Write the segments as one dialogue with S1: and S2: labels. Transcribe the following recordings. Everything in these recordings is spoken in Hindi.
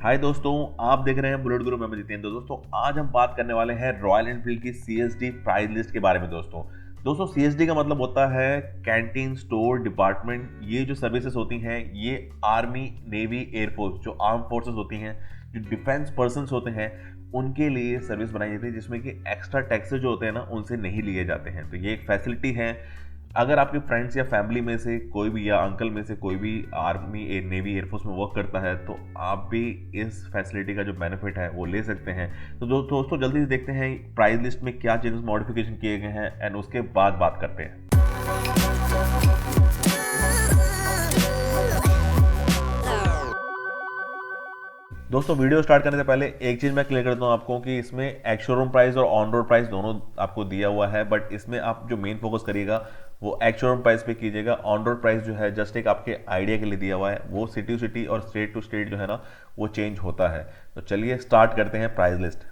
S1: हाय दोस्तों, आप देख रहे हैं बुलेट गुरु। मैं जितेंद्र। दोस्तों आज हम बात करने वाले हैं रॉयल एनफील्ड की सीएसडी प्राइस लिस्ट के बारे में। दोस्तों सीएसडी का मतलब होता है कैंटीन स्टोर डिपार्टमेंट। ये जो सर्विसेज होती हैं ये आर्मी, नेवी, एयरफोर्स, जो आर्म फोर्सेस होती हैं, जो डिफेंस पर्सनस होते हैं, उनके लिए सर्विस बनाई जाती है जिसमें कि एक्स्ट्रा टैक्सेस जो होते हैं ना उनसे नहीं लिए जाते हैं। तो ये एक फैसिलिटी है। अगर आपके फ्रेंड्स या फैमिली में से कोई भी या अंकल में से कोई भी आर्मी, नेवी, एयरफोर्स में वर्क करता है तो आप भी इस फैसिलिटी का जो बेनिफिट है वो ले सकते हैं। तो दोस्तों जल्दी से देखते हैं प्राइस लिस्ट में क्या चेंजेस मॉडिफिकेशन किए गए हैं एंड उसके बाद बात करते हैं। दोस्तों वीडियो स्टार्ट करने से पहले एक चीज़ मैं क्लियर करता हूँ आपको कि इसमें एक्स शोरूम प्राइस और ऑन रोड प्राइस दोनों आपको दिया हुआ है, बट इसमें आप जो मेन फोकस करिएगा वो एक्स शोरूम प्राइस पे कीजिएगा। ऑन रोड प्राइस जो है जस्ट एक आपके आइडिया के लिए दिया हुआ है, वो सिटी टू सिटी और स्टेट टू स्टेट जो है ना वो चेंज होता है। तो चलिए स्टार्ट करते हैं प्राइस लिस्ट।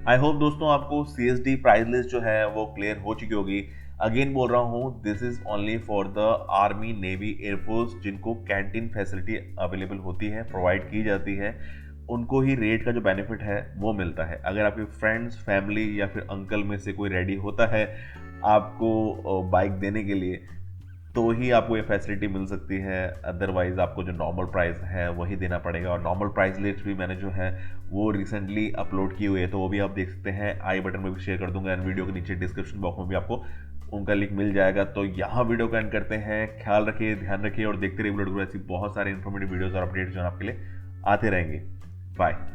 S1: आई होप दोस्तों आपको सीएसडी प्राइस लिस्ट जो है वो क्लियर हो चुकी होगी। अगेन बोल रहा हूँ, this is only for the army, navy, air force जिनको कैंटीन फैसिलिटी अवेलेबल होती है, प्रोवाइड की जाती है, उनको ही रेट का जो बेनिफिट है वो मिलता है। अगर आपके फ्रेंड्स, फैमिली या फिर अंकल में से कोई रेडी होता है आपको बाइक देने के लिए तो ही आपको ये फैसिलिटी मिल सकती है। अदरवाइज आपको जो नॉर्मल प्राइस है वही देना पड़ेगा। और नॉर्मल प्राइस लिस्ट भी मैंने जो है वो रिसेंटली अपलोड की हुई है, तो वो भी आप देख सकते हैं। आई बटन में भी शेयर कर दूंगा एंड वीडियो के नीचे डिस्क्रिप्शन बॉक्स में भी आपको उनका लिंक मिल जाएगा। तो यहाँ वीडियो को एंड करते हैं। ख्याल रखिए, ध्यान रखिए और देखते रहिए बुलेट गुरु। ऐसी बहुत सारे इन्फॉर्मेटिव वीडियोस और अपडेट्स जो आपके लिए आते रहेंगे। बाय।